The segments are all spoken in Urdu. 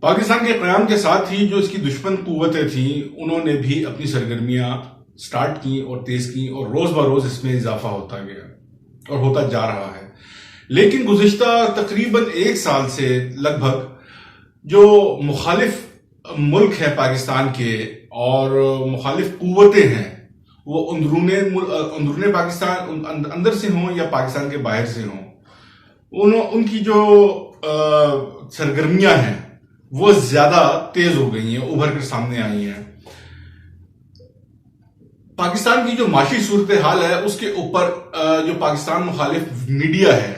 پاکستان کے قیام کے ساتھ ہی جو اس کی دشمن قوتیں تھیں انہوں نے بھی اپنی سرگرمیاں سٹارٹ کی اور تیز کی اور روز بروز اس میں اضافہ ہوتا گیا اور ہوتا جا رہا ہے. لیکن گزشتہ تقریباً 1 سال سے لگ بھگ جو مخالف ملک ہے پاکستان کے اور مخالف قوتیں ہیں وہ اندرون پاکستان اندر سے ہوں یا پاکستان کے باہر سے ہوں، ان کی جو سرگرمیاں ہیں وہ زیادہ تیز ہو گئی ہیں، ابھر کر سامنے آئی ہیں. پاکستان کی جو معاشی صورتحال ہے اس کے اوپر جو پاکستان مخالف میڈیا ہے،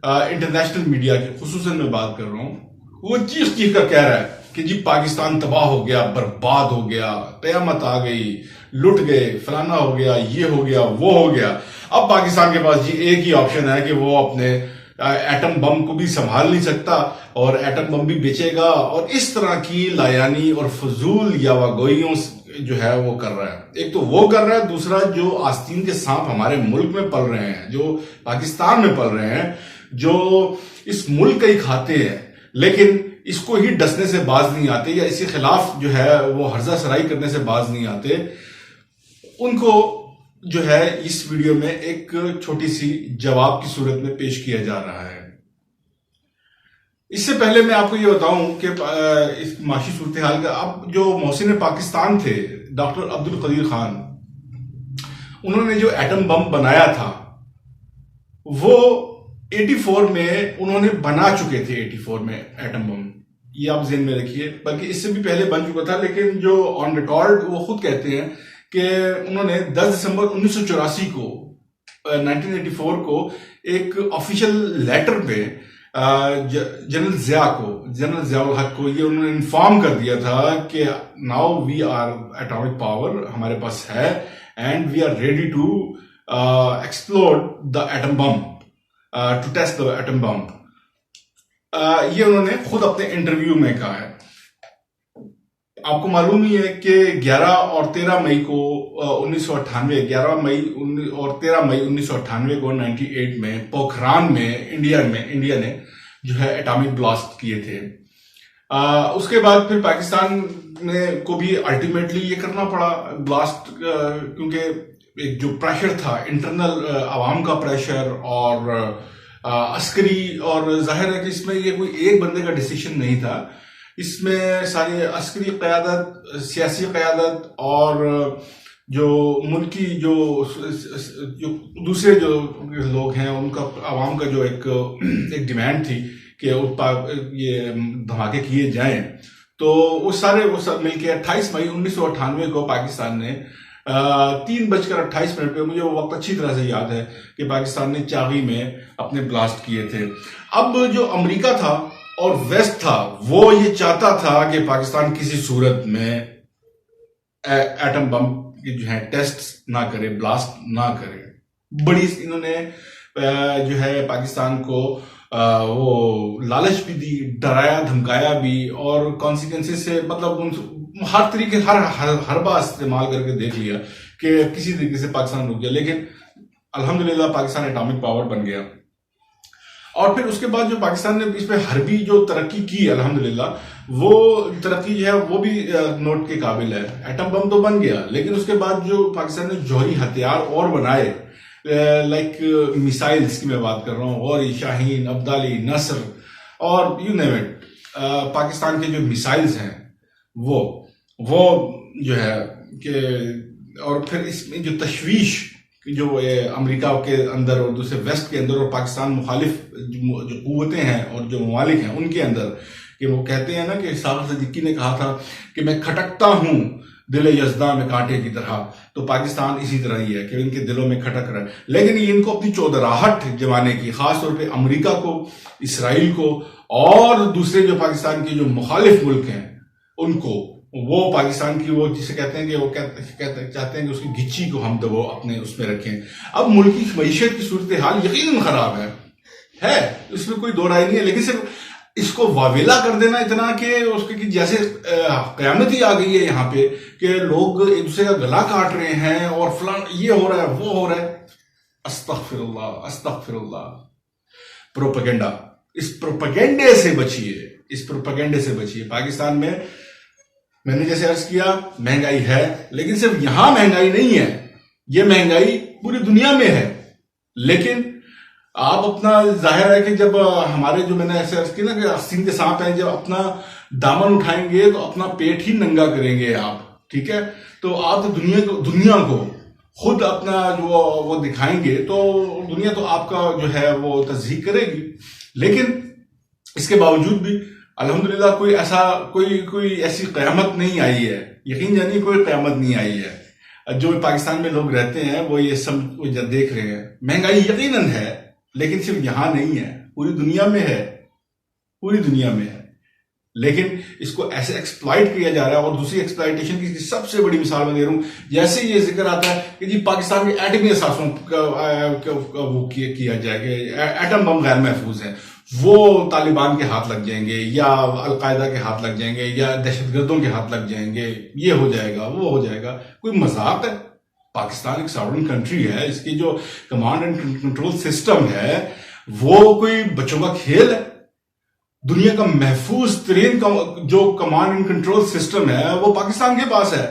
انٹرنیشنل میڈیا کی خصوصاً میں بات کر رہا ہوں، وہ چیخ چیخ کر کہہ رہا ہے کہ جی پاکستان تباہ ہو گیا، برباد ہو گیا، قیامت آ گئی، لٹ گئے، فلانا ہو گیا، یہ ہو گیا، وہ ہو گیا. اب پاکستان کے پاس جی ایک ہی آپشن ہے کہ وہ اپنے ایٹم بم کو بھی سنبھال نہیں سکتا اور ایٹم بم بھی بیچے گا، اور اس طرح کی لایانی اور فضول یاوہ جو ہے وہ کر رہا ہے. ایک تو وہ کر رہا ہے، دوسرا جو آستین کے سانپ ہمارے ملک میں پل رہے ہیں، جو پاکستان میں پل رہے ہیں، جو اس ملک کا ہی کھاتے ہیں لیکن اس کو ہی ڈسنے سے باز نہیں آتے یا اس کے خلاف جو ہے وہ ہرزہ سرائی کرنے سے باز نہیں آتے، ان کو جو ہے اس ویڈیو میں ایک چھوٹی سی جواب کی صورت میں پیش کیا جا رہا ہے. اس سے پہلے میں آپ کو یہ بتاؤں کہ اس معاشی صورتحال کا اب جو محسن پاکستان تھے ڈاکٹر عبد القدیر خان، انہوں نے جو ایٹم بم بنایا تھا وہ 84 میں انہوں نے بنا چکے تھے. 84 میں ایٹم بم، یہ آپ ذہن میں رکھیے، بلکہ اس سے بھی پہلے بن چکا تھا، لیکن جو آن ریکارڈ وہ خود کہتے ہیں کہ انہوں نے 10 دسمبر 1984 کو 1984 کو ایک آفیشیل لیٹر پہ جنرل ضیاء الحق کو یہ انہوں نے انفارم کر دیا تھا کہ now we are atomic power, ہمارے پاس ہے، and we are ready to explode the atom bomb, to test the atom bomb. یہ انہوں نے خود اپنے انٹرویو میں کہا ہے. آپ کو معلوم ہی ہے کہ 11 اور 13 مئی کو 1998 11 مئی اور 13 مئی 1998 کو 98 میں پوکھران میں انڈیا نے جو ہے ایٹامک بلاسٹ کیے تھے. اس کے بعد پھر پاکستان کو بھی الٹیمیٹلی یہ کرنا پڑا بلاسٹ، کیونکہ ایک جو پریشر تھا انٹرنل عوام کا پریشر اور عسکری، اور ظاہر ہے کہ اس میں یہ کوئی ایک بندے کا ڈیسیشن نہیں تھا، اس میں ساری عسکری قیادت، سیاسی قیادت اور جو ملکی جو دوسرے جو لوگ ہیں ان کا، عوام کا جو ایک ڈیمانڈ تھی کہ یہ دھماکے کیے جائیں. تو وہ سارے مل کے 28 مئی 1998 کو پاکستان نے 3:28 پہ، مجھے وہ وقت اچھی طرح سے یاد ہے کہ پاکستان نے چاغی میں اپنے بلاسٹ کیے تھے. اب جو امریکہ تھا اور ویسٹ تھا وہ یہ چاہتا تھا کہ پاکستان کسی صورت میں ایٹم بم کی جو ہے ٹیسٹ نہ کرے، بلاسٹ نہ کرے. بڑی انہوں نے جو ہے پاکستان کو وہ لالچ بھی دی، ڈرایا دھمکایا بھی، اور کانسیکوینسز سے مطلب ہر طریقے حربہ استعمال کر کے دیکھ لیا کہ کسی طریقے سے پاکستان رک گیا. لیکن الحمدللہ پاکستان ایٹامک پاور بن گیا. اور پھر اس کے بعد جو پاکستان نے اس پہ حربی جو ترقی کی الحمدللہ، وہ ترقی جو ہے وہ بھی نوٹ کے قابل ہے. ایٹم بم تو بن گیا، لیکن اس کے بعد جو پاکستان نے جوہری ہتھیار اور بنائے، لائک میسائلز کی میں بات کر رہا ہوں، غوری، شاہین، ابدالی، نصر اور یو نیم اٹ. پاکستان کے جو میسائلز ہیں وہ جو ہے کہ، اور پھر اس میں جو تشویش جو امریکہ کے اندر اور دوسرے ویسٹ کے اندر اور پاکستان مخالف جو قوتیں ہیں اور جو ممالک ہیں ان کے اندر، کہ وہ کہتے ہیں نا کہ ساغر صدیقی نے کہا تھا کہ میں کھٹکتا ہوں دل یزداں میں کانٹے کی طرح. تو پاکستان اسی طرح ہی ہے کہ ان کے دلوں میں کھٹک رہا ہے. لیکن یہ ان کو اپنی چودراہٹ جمانے کی، خاص طور پہ امریکہ کو، اسرائیل کو اور دوسرے جو پاکستان کے جو مخالف ملک ہیں ان کو، وہ پاکستان کی وہ جسے کہتے ہیں کہ وہ چاہتے ہیں کہ اس کی گچی کو ہم وہ اپنے اس میں رکھیں. اب ملک کی معیشت کی صورتحال یقیناً خراب ہے، اس میں کوئی دو رائے نہیں ہے، لیکن صرف اس کو واویلا کر دینا اتنا کہ اس کے جیسے قیامت ہی آ گئی ہے یہاں پہ، کہ لوگ ایک دوسرے کا گلا کاٹ رہے ہیں اور فلاں یہ ہو رہا ہے وہ ہو رہا ہے. استغفر اللہ استغفر اللہ. پروپیگنڈا، اس پروپیگنڈے سے بچیے، اس پروپیگنڈے سے بچیے. پاکستان میں میں نے جیسے عرض کیا مہنگائی ہے، لیکن صرف یہاں مہنگائی نہیں ہے، یہ مہنگائی پوری دنیا میں ہے. لیکن آپ اپنا ظاہر ہے کہ جب ہمارے جو میں نے ایسے عرض کی نا کہ آستین کے سانپ ہیں، جب اپنا دامن اٹھائیں گے تو اپنا پیٹ ہی ننگا کریں گے آپ. ٹھیک ہے، تو آپ دنیا کو خود اپنا جو وہ دکھائیں گے تو دنیا تو آپ کا جو ہے وہ تصدیق کرے گی. لیکن اس کے باوجود بھی الحمدللہ کوئی ایسی قیامت نہیں آئی ہے. یقین جانیے کوئی قیامت نہیں آئی ہے. جو پاکستان میں لوگ رہتے ہیں وہ یہ سب دیکھ رہے ہیں. مہنگائی یقیناً ہے، لیکن صرف یہاں نہیں ہے، پوری دنیا میں ہے، پوری دنیا میں ہے. لیکن اس کو ایسے ایکسپلائٹ کیا جا رہا ہے. اور دوسری ایکسپلائٹیشن کی سب سے بڑی مثال میں دے رہا ہوں. جیسے یہ ذکر آتا ہے کہ جی پاکستان کے ایٹمی اثاثوں کا وہ کیا جائے کہ ایٹم بم غیر محفوظ ہے، وہ طالبان کے ہاتھ لگ جائیں گے یا القاعدہ کے ہاتھ لگ جائیں گے یا دہشت گردوں کے ہاتھ لگ جائیں گے، یہ ہو جائے گا وہ ہو جائے گا. کوئی مذاق ہے؟ پاکستان ایک ساورن کنٹری ہے، اس کی جو کمانڈ اینڈ کنٹرول سسٹم ہے وہ کوئی بچوں کا کھیل ہے. دنیا کا محفوظ ترین جو کمانڈ اینڈ کنٹرول سسٹم ہے وہ پاکستان کے پاس ہے.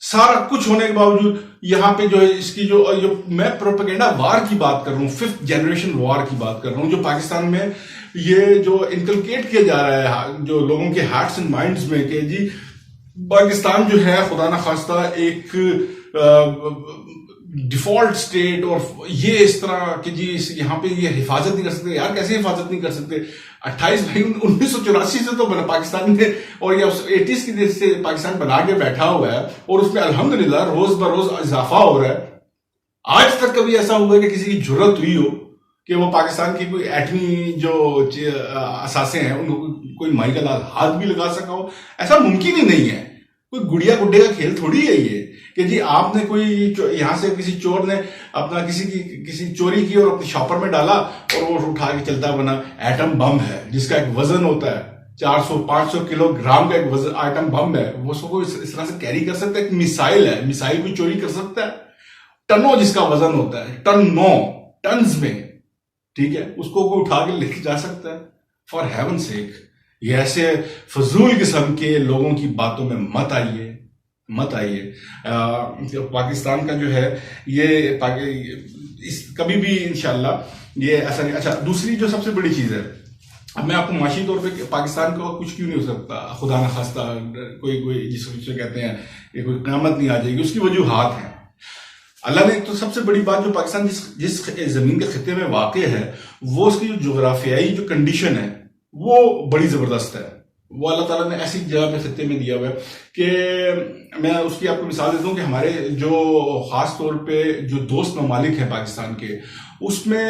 سارا کچھ ہونے کے باوجود یہاں پہ جو ہے اس کی جو میں پروپیگنڈا وار کی بات کر رہا ہوں، 5th جنریشن وار کی بات کر رہا ہوں، جو پاکستان میں یہ جو انکلکیٹ کیا جا رہا ہے جو لوگوں کے ہارٹس اینڈ مائنڈز میں کہ جی پاکستان جو ہے خدا نخواستہ ایک ڈیفالٹ سٹیٹ، اور یہ اس طرح کہ جی یہاں پہ یہ حفاظت نہیں کر سکتے. یار کیسے حفاظت نہیں کر سکتے؟ 28 مئی 1984 سے تو پاکستان نے اور یا 80s کی دیر سے پاکستان بنا کے بیٹھا ہوا ہے، اور اس میں الحمدللہ روز بروز اضافہ ہو رہا ہے. آج تک کبھی ایسا ہوا ہے کہ کسی کی جرت ہوئی ہو کہ وہ پاکستان کی کوئی ایٹمی جو اثاثے ہیں ان کو کوئی مائی کا ہاتھ بھی لگا سکا ہو؟ ایسا ممکن ہی نہیں ہے. کوئی گڑیا گڈے کا کھیل تھوڑی ہے یہ کہ جی آپ نے کوئی یہاں سے کسی چور نے اپنا کسی چوری کی اور اپنی شاپر میں ڈالا اور وہ اٹھا کے چلتا بنا. ایٹم بم ہے جس کا ایک وزن ہوتا ہے 400-500 کلو گرام کا ایک وزن ایٹم بم ہے، وہ اس کو اس طرح سے کیری کر سکتا ہے. ایک میسائل ہے، میسائل کو چوری کر سکتا ہے. ٹنوں جس کا وزن ہوتا ہے، ٹنز میں، ٹھیک ہے، اس کو کوئی اٹھا کے لے کے جا سکتا ہے. فار ہیون سیک یہ ایسے فضول قسم کے لوگوں کی باتوں میں مت آئیے. پاکستان کا جو ہے یہ کبھی بھی انشاءاللہ یہ ایسا نہیں. اچھا، دوسری جو سب سے بڑی چیز ہے، اب میں آپ کو معاشی طور پہ پاکستان کو کچھ کیوں نہیں ہو سکتا، خدا نخواستہ کوئی جس سے کہتے ہیں کہ کوئی قیامت نہیں آ جائے گی، اس کی وجوہات ہیں. اللہ نے تو سب سے بڑی بات جو پاکستان جس زمین کے خطے میں واقع ہے وہ اس کی جو جغرافیائی جو کنڈیشن ہے وہ بڑی زبردست ہے. وہ اللہ تعالیٰ نے ایسی جگہ پہ خطے میں دیا ہوا ہے کہ میں اس کی آپ کو مثال دیتا ہوں کہ ہمارے جو خاص طور پہ جو دوست ممالک ہیں پاکستان کے، اس میں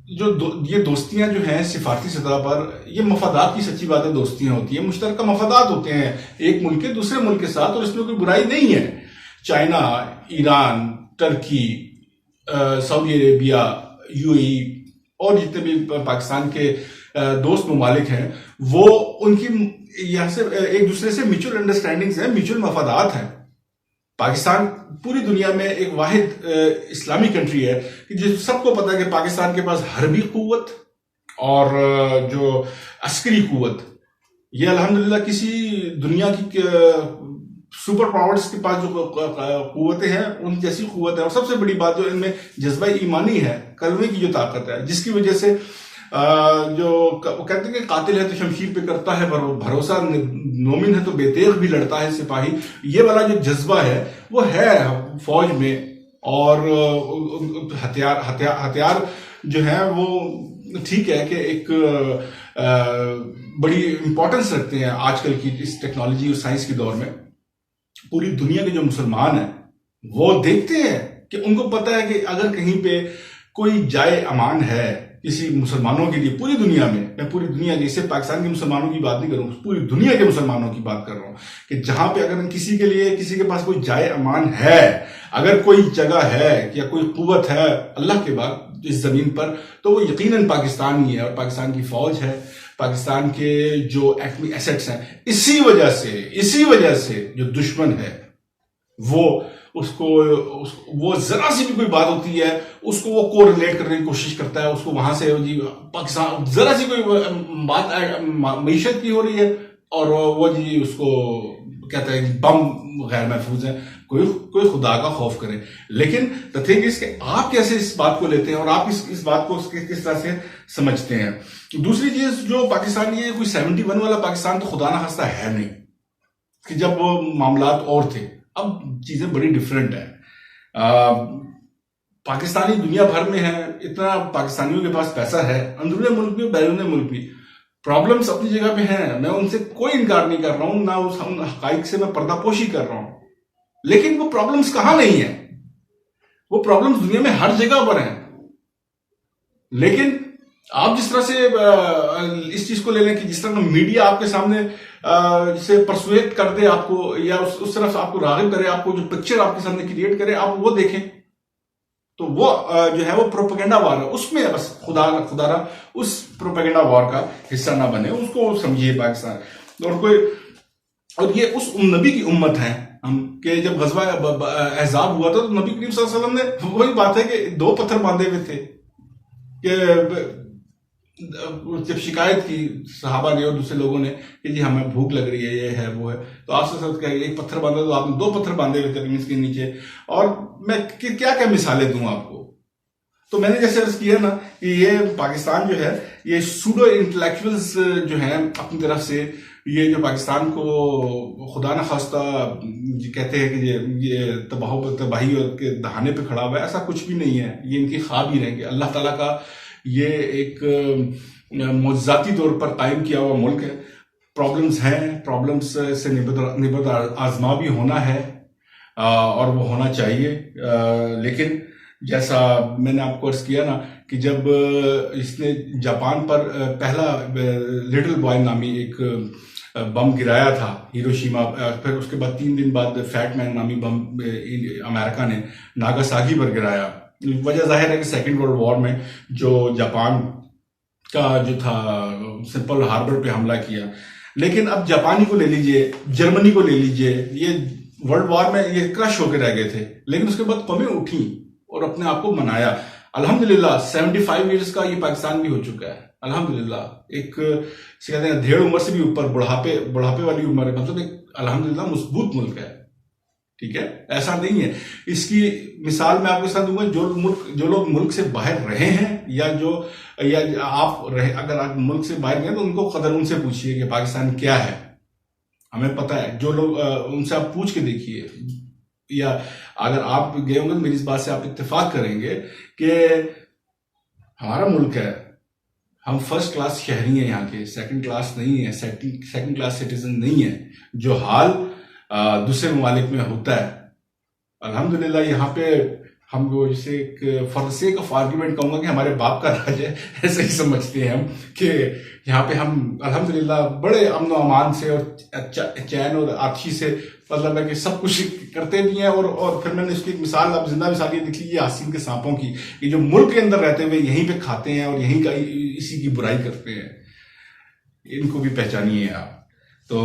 یہ دوستیاں جو ہیں سفارتی سطح پر، یہ مفادات کی سچی بات ہے، دوستیاں ہوتی ہیں، مشترکہ مفادات ہوتے ہیں ایک ملک کے دوسرے ملک کے ساتھ، اور اس میں کوئی برائی نہیں ہے. چائنا، ایران، ترکی، سعودی عربیہ، UAE اور جتنے بھی پاکستان کے دوست ممالک ہیں وہ ان کی یہاں سے ایک دوسرے سے میوچل انڈرسٹینڈنگز ہیں، میوچل مفادات ہیں. پاکستان پوری دنیا میں ایک واحد اسلامی کنٹری ہے کہ جس سب کو پتا ہے کہ پاکستان کے پاس حربی قوت اور جو عسکری قوت، یہ الحمدللہ کسی دنیا کی سپر پاورز کے پاس جو قوتیں ہیں ان جیسی قوت ہے. اور سب سے بڑی بات جو ان میں جذبہ ایمانی ہے، کلمے کی جو طاقت ہے، جس کی وجہ سے جو کہتے ہیں کہ قاتل ہے تو شمشیر پہ کرتا ہے بھروسہ، مومن ہے تو بے تیغ بھی لڑتا ہے سپاہی. یہ والا جو جذبہ ہے وہ ہے فوج میں، اور ہتھیار جو ہے وہ ٹھیک ہے کہ ایک بڑی امپورٹنس رکھتے ہیں آج کل کی اس ٹیکنالوجی اور سائنس کے دور میں. پوری دنیا کے جو مسلمان ہیں وہ دیکھتے ہیں کہ ان کو پتہ ہے کہ اگر کہیں پہ کوئی جائے امان ہے کسی مسلمانوں کے لیے پوری دنیا میں پوری دنیا کی، صرف پاکستان کے مسلمانوں کی بات نہیں کر رہا ہوں، پوری دنیا کے مسلمانوں کی بات کر رہا ہوں، کہ جہاں پہ اگر کسی کے لیے کسی کے پاس کوئی جائے امان ہے، اگر کوئی جگہ ہے یا کوئی قوت ہے اللہ کے بعد اس زمین پر، تو وہ یقیناً پاکستان ہی ہے. اور پاکستان کی فوج ہے، پاکستان کے جو ایٹمی ایسٹس ہیں. اسی وجہ سے جو دشمن ہے وہ اس کو وہ ذرا سی بھی کوئی بات ہوتی ہے اس کو وہ کو ریلیٹ کرنے کی کوشش کرتا ہے، اس کو وہاں سے جی پاکستان ذرا سی کوئی بات معیشت کی ہو رہی ہے اور وہ جی اس کو کہتا ہے بم غیر محفوظ ہے. کوئی خدا کا خوف کرے. لیکن the thing is کہ آپ کیسے اس بات کو لیتے ہیں اور آپ اس بات کو کس طرح سے سمجھتے ہیں. دوسری چیز جو پاکستان یہ کوئی 71 والا پاکستان تو خدا نہ خواستہ ہے نہیں کہ جب وہ معاملات اور تھے. اب چیزیں بڑی ڈیفرنٹ ہیں. پاکستانی دنیا بھر میں ہے، اتنا پاکستانیوں کے پاس پیسہ ہے، اندرون ملک بھی بیرون ملک بھی. پرابلمس اپنی جگہ پہ ہیں، میں ان سے کوئی انکار نہیں کر رہا ہوں، نہ ان حقائق سے میں پردہ پوشی کر رہا ہوں. لیکن وہ پرابلمس کہاں نہیں ہیں؟ وہ پرابلمس دنیا میں ہر جگہ پر ہیں. لیکن آپ جس طرح سے اس چیز کو لے لیں کہ جس طرح میڈیا آپ کے سامنے جسے پرسویٹ کر دے آپ کو یا اس طرف آپ کو راغب کرے، آپ کو جو پکچر آپ کے سامنے کریٹ کرے آپ وہ دیکھیں، تو وہ جو ہے وہ پروپیگنڈا وار ہے. اس میں بس خدا را اس پروپیگنڈا وار کا حصہ نہ بنے، اس کو سمجھیے پاکستان. اور یہ اس نبی کی امت ہے ہم کہ جب غزوہ احزاب ہوا تھا تو نبی کریم صلی اللہ علیہ وسلم نے وہی بات ہے کہ 2 پتھر باندھے ہوئے تھے کہ جب شکایت کی صحابہ نے اور دوسرے لوگوں نے کہ جی ہمیں بھوک لگ رہی ہے، یہ ہے وہ ہے، تو آپ سے کہ 1 پتھر باندھا تو آپ نے 2 پتھر باندھے ہوئے تھے اس کے نیچے. اور میں کیا مثالیں دوں آپ کو. تو میں نے جیسے عرض کیا نا کہ یہ پاکستان جو ہے یہ سوڈو انٹلیکچوئلز جو ہیں اپنی طرف سے یہ جو پاکستان کو خدا نہ خواستہ کہتے ہیں کہ یہ تباہی کے دہانے پہ کھڑا ہوا ہے، ایسا کچھ بھی نہیں ہے. یہ ان کی خواب ہی رہیں گے. اللہ تعالیٰ کا یہ ایک معجزاتی طور پر قائم کیا ہوا ملک ہے. پرابلمز ہیں، پرابلمز سے نبرد آزما بھی ہونا ہے اور وہ ہونا چاہیے. لیکن جیسا میں نے آپ کو عرض کیا نا کہ جب اس نے جاپان پر پہلا لٹل بوائے نامی ایک بم گرایا تھا ہیروشیما، پھر اس کے بعد 3 دن بعد فیٹ مین نامی بم امریکہ نے ناگاساکی پر گرایا. وجہ ظاہر ہے کہ 2nd ورلڈ وار میں جو جاپان کا جو تھا سمپل ہاربر پہ حملہ کیا. لیکن اب جاپانی کو لے لیجئے، جرمنی کو لے لیجئے، یہ ورلڈ وار میں یہ کرش ہو کے رہ گئے تھے. لیکن اس کے بعد قومیں اٹھیں اور اپنے آپ کو منایا. الحمدللہ 75 ایئرز کا یہ پاکستان بھی ہو چکا ہے. الحمدللہ ایک کہتے ہیں 1.5 عمر سے بھی اوپر بڑھاپے والی عمر ہے. مطلب ایک الحمدللہ مضبوط ملک ہے. ٹھیک ہے، ایسا نہیں ہے. اس کی مثال میں آپ کے ساتھ دوں گا. جو لوگ ملک سے باہر رہے ہیں یا اگر آپ ملک سے باہر گئے تو ان کو قدر ان سے پوچھئے کہ پاکستان کیا ہے. ہمیں پتہ ہے. جو لوگ ان سے آپ پوچھ کے دیکھیے، یا اگر آپ گئے ہوں گے تو میری اس بات سے آپ اتفاق کریں گے کہ ہمارا ملک ہے، ہم 1st کلاس شہری ہیں یہاں کے، 2nd کلاس نہیں ہے، 2nd کلاس سٹیزن نہیں ہے جو حال دوسرے ممالک میں ہوتا ہے. الحمدللہ یہاں پہ ہم وہ جسے for the sake of argument کہوں گا کہ ہمارے باپ کا راج ہے، ایسے ہی سمجھتے ہیں ہم کہ یہاں پہ ہم الحمدللہ بڑے امن و امان سے اور چین اور آتشی سے مطلب ہے کہ سب کچھ کرتے بھی ہیں. اور پھر میں نے اس کی ایک مثال، اب زندہ مثال یہ دیکھ لیجیے آسین کے سانپوں کی، کہ جو ملک کے اندر رہتے ہوئے یہیں پہ کھاتے ہیں اور یہیں کا اسی کی برائی کرتے ہیں. ان کو بھی پہچانیے آپ. تو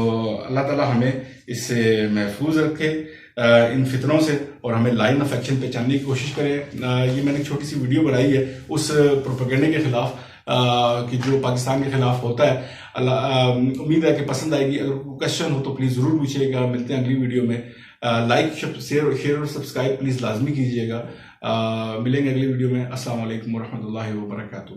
اللہ تعالیٰ ہمیں اس سے محفوظ رکھے ان فتنوں سے، اور ہمیں لائن آف ایکشن پہچاننے کی کوشش کرے. یہ میں نے ایک چھوٹی سی ویڈیو بنائی ہے اس پروپیگنڈے کے خلاف کہ جو پاکستان کے خلاف ہوتا ہے. امید ہے کہ پسند آئے گی. اگر کوئی کوشچن ہو تو پلیز ضرور پوچھیے گا. ملتے ہیں اگلی ویڈیو میں. لائک شیئر اور سبسکرائب پلیز لازمی کیجیے گا. ملیں گے اگلی ویڈیو میں. السلام علیکم ورحمۃ اللہ وبرکاتہ.